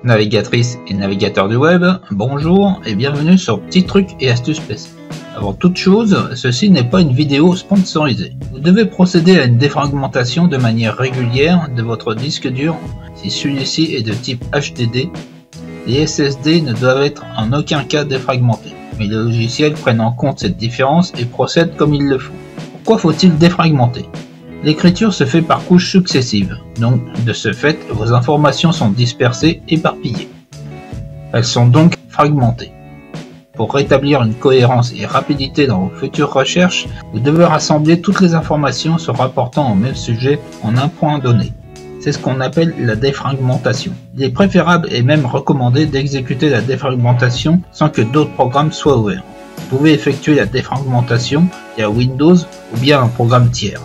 Navigatrices et navigateurs du web, bonjour et bienvenue sur Petits Trucs et Astuces PC. Avant toute chose, ceci n'est pas une vidéo sponsorisée. Vous devez procéder à une défragmentation de manière régulière de votre disque dur. Si celui-ci est de type HDD, les SSD ne doivent être en aucun cas défragmentés. Mais les logiciels prennent en compte cette différence et procèdent comme il le faut. Pourquoi faut-il défragmenter ? L'écriture se fait par couches successives, donc de ce fait, vos informations sont dispersées, éparpillées. Elles sont donc fragmentées. Pour rétablir une cohérence et rapidité dans vos futures recherches, vous devez rassembler toutes les informations se rapportant au même sujet en un point donné. C'est ce qu'on appelle la défragmentation. Il est préférable et même recommandé d'exécuter la défragmentation sans que d'autres programmes soient ouverts. Vous pouvez effectuer la défragmentation via Windows ou bien un programme tiers.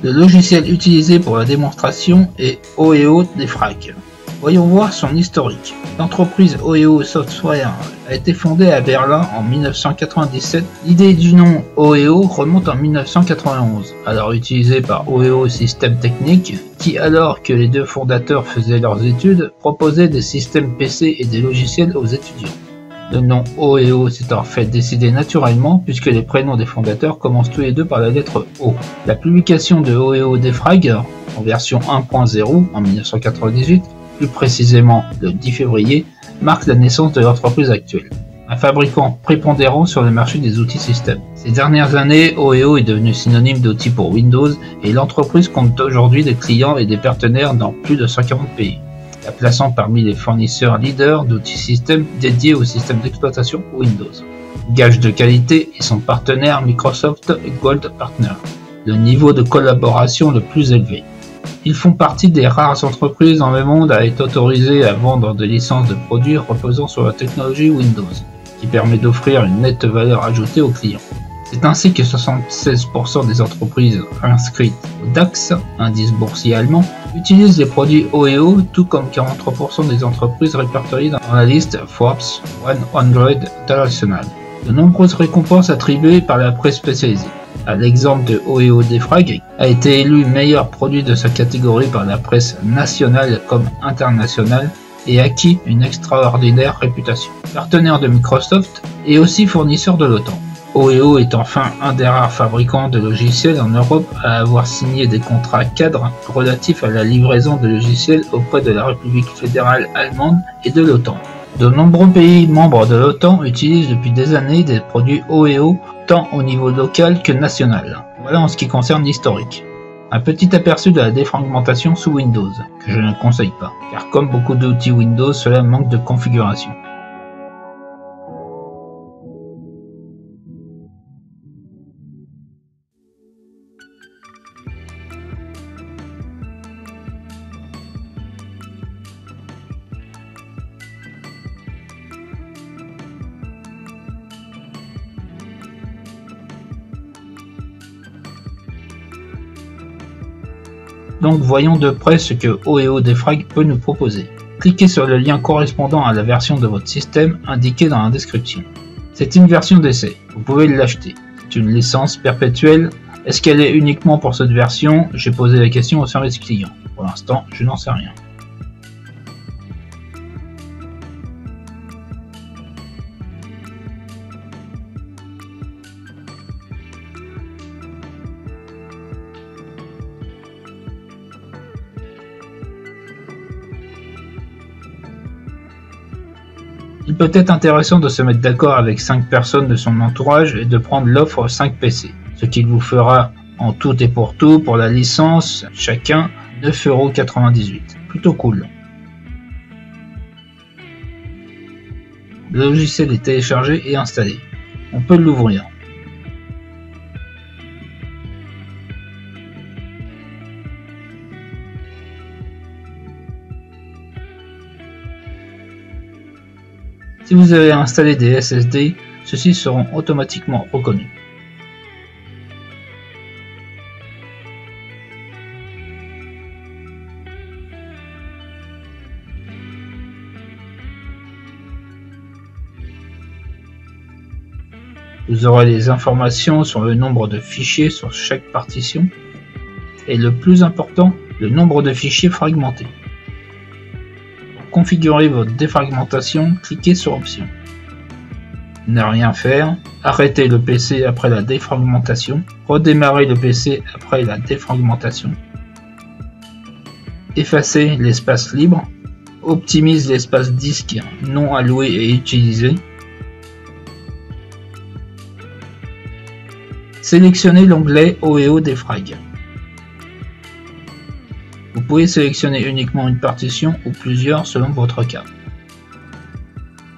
Le logiciel utilisé pour la démonstration est OEO Defrag. Voyons voir son historique. L'entreprise OEO Software a été fondée à Berlin en 1997. L'idée du nom OEO remonte en 1991, alors utilisée par OEO System Technique, qui alors que les deux fondateurs faisaient leurs études, proposait des systèmes PC et des logiciels aux étudiants. Le nom OEO s'est en fait décidé naturellement puisque les prénoms des fondateurs commencent tous les deux par la lettre O. La publication de OEO Defrag en version 1.0 en 1998, plus précisément le 10 février, marque la naissance de l'entreprise actuelle, un fabricant prépondérant sur le marché des outils système. Ces dernières années, OEO est devenu synonyme d'outils pour Windows et l'entreprise compte aujourd'hui des clients et des partenaires dans plus de 140 pays. La plaçant parmi les fournisseurs leaders d'outils système dédiés au système d'exploitation Windows. Gage de qualité et son partenaire Microsoft Gold Partner, le niveau de collaboration le plus élevé. Ils font partie des rares entreprises dans le monde à être autorisées à vendre des licences de produits reposant sur la technologie Windows, qui permet d'offrir une nette valeur ajoutée aux clients. C'est ainsi que 76% des entreprises inscrites au DAX, indice boursier allemand, utilisent les produits OEO, tout comme 43% des entreprises répertoriées dans la liste Forbes 100 International. De nombreuses récompenses attribuées par la presse spécialisée. À l'exemple de OEO Defrag, a été élu meilleur produit de sa catégorie par la presse nationale comme internationale et acquis une extraordinaire réputation. Partenaire de Microsoft et aussi fournisseur de l'OTAN. OEO est enfin un des rares fabricants de logiciels en Europe à avoir signé des contrats cadres relatifs à la livraison de logiciels auprès de la République fédérale allemande et de l'OTAN. De nombreux pays membres de l'OTAN utilisent depuis des années des produits OEO tant au niveau local que national. Voilà en ce qui concerne l'historique. Un petit aperçu de la défragmentation sous Windows, que je ne conseille pas, car comme beaucoup d'outils Windows, cela manque de configuration. Donc voyons de près ce que OEO Defrag peut nous proposer. Cliquez sur le lien correspondant à la version de votre système indiquée dans la description. C'est une version d'essai, vous pouvez l'acheter. C'est une licence perpétuelle. Est-ce qu'elle est uniquement pour cette version? J'ai posé la question au service client. Pour l'instant, je n'en sais rien. Il peut être intéressant de se mettre d'accord avec 5 personnes de son entourage et de prendre l'offre 5 PC, ce qui vous fera en tout et pour tout pour la licence chacun 9,98 €. Plutôt cool. Le logiciel est téléchargé et installé. On peut l'ouvrir. Si vous avez installé des SSD, ceux-ci seront automatiquement reconnus. Vous aurez les informations sur le nombre de fichiers sur chaque partition et le plus important, le nombre de fichiers fragmentés. configurer votre défragmentation, cliquez sur Options. Ne rien faire, arrêtez le PC après la défragmentation, redémarrer le PC après la défragmentation, effacer l'espace libre, optimise l'espace disque non alloué et utilisé, sélectionnez l'onglet OEO Defrag. Vous pouvez sélectionner uniquement une partition ou plusieurs selon votre cas.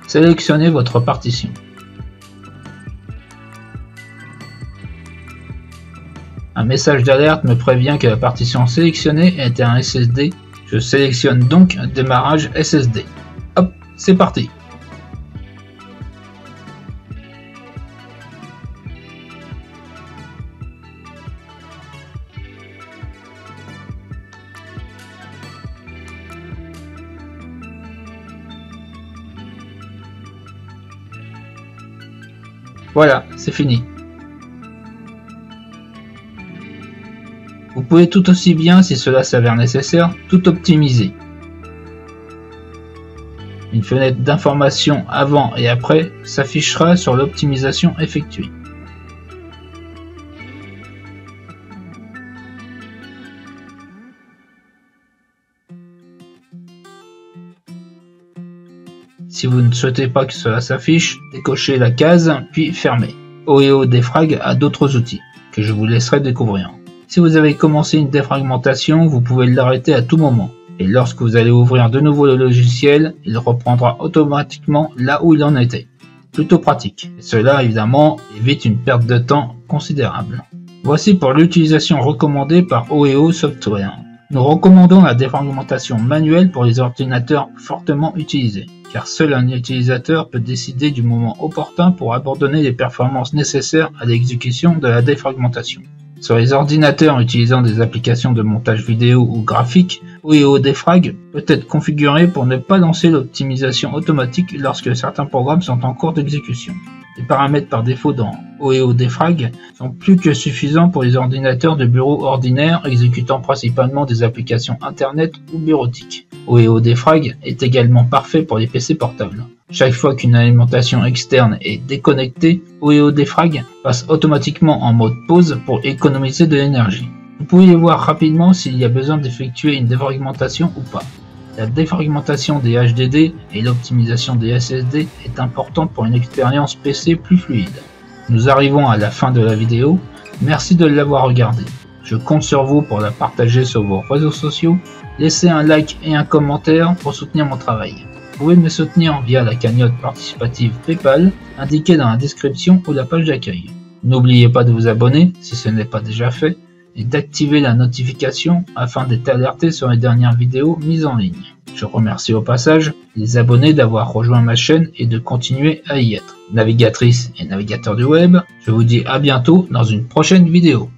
Sélectionnez votre partition. Un message d'alerte me prévient que la partition sélectionnée est un SSD. Je sélectionne donc un démarrage SSD. Hop, c'est parti. Voilà, c'est fini. Vous pouvez tout aussi bien, si cela s'avère nécessaire, tout optimiser. Une fenêtre d'information avant et après s'affichera sur l'optimisation effectuée. Si vous ne souhaitez pas que cela s'affiche, décochez la case puis fermez. OEO Defrag a d'autres outils que je vous laisserai découvrir. Si vous avez commencé une défragmentation, vous pouvez l'arrêter à tout moment. Et lorsque vous allez ouvrir de nouveau le logiciel, il reprendra automatiquement là où il en était. Plutôt pratique. Et cela, évidemment, évite une perte de temps considérable. Voici pour l'utilisation recommandée par OEO Software. Nous recommandons la défragmentation manuelle pour les ordinateurs fortement utilisés, car seul un utilisateur peut décider du moment opportun pour abandonner les performances nécessaires à l'exécution de la défragmentation. Sur les ordinateurs utilisant des applications de montage vidéo ou graphique, OEO Defrag peut être configuré pour ne pas lancer l'optimisation automatique lorsque certains programmes sont en cours d'exécution. Les paramètres par défaut dans OEO Defrag sont plus que suffisants pour les ordinateurs de bureau ordinaires exécutant principalement des applications internet ou bureautiques. OEO Defrag est également parfait pour les PC portables. Chaque fois qu'une alimentation externe est déconnectée, OEO Defrag passe automatiquement en mode pause pour économiser de l'énergie. Vous pouvez voir rapidement s'il y a besoin d'effectuer une défragmentation ou pas. La défragmentation des HDD et l'optimisation des SSD est importante pour une expérience PC plus fluide. Nous arrivons à la fin de la vidéo, merci de l'avoir regardée. Je compte sur vous pour la partager sur vos réseaux sociaux, laissez un like et un commentaire pour soutenir mon travail. Vous pouvez me soutenir via la cagnotte participative PayPal indiquée dans la description ou la page d'accueil. N'oubliez pas de vous abonner si ce n'est pas déjà fait et d'activer la notification afin d'être alerté sur les dernières vidéos mises en ligne. Je remercie au passage les abonnés d'avoir rejoint ma chaîne et de continuer à y être. Navigatrices et navigateurs du web, je vous dis à bientôt dans une prochaine vidéo.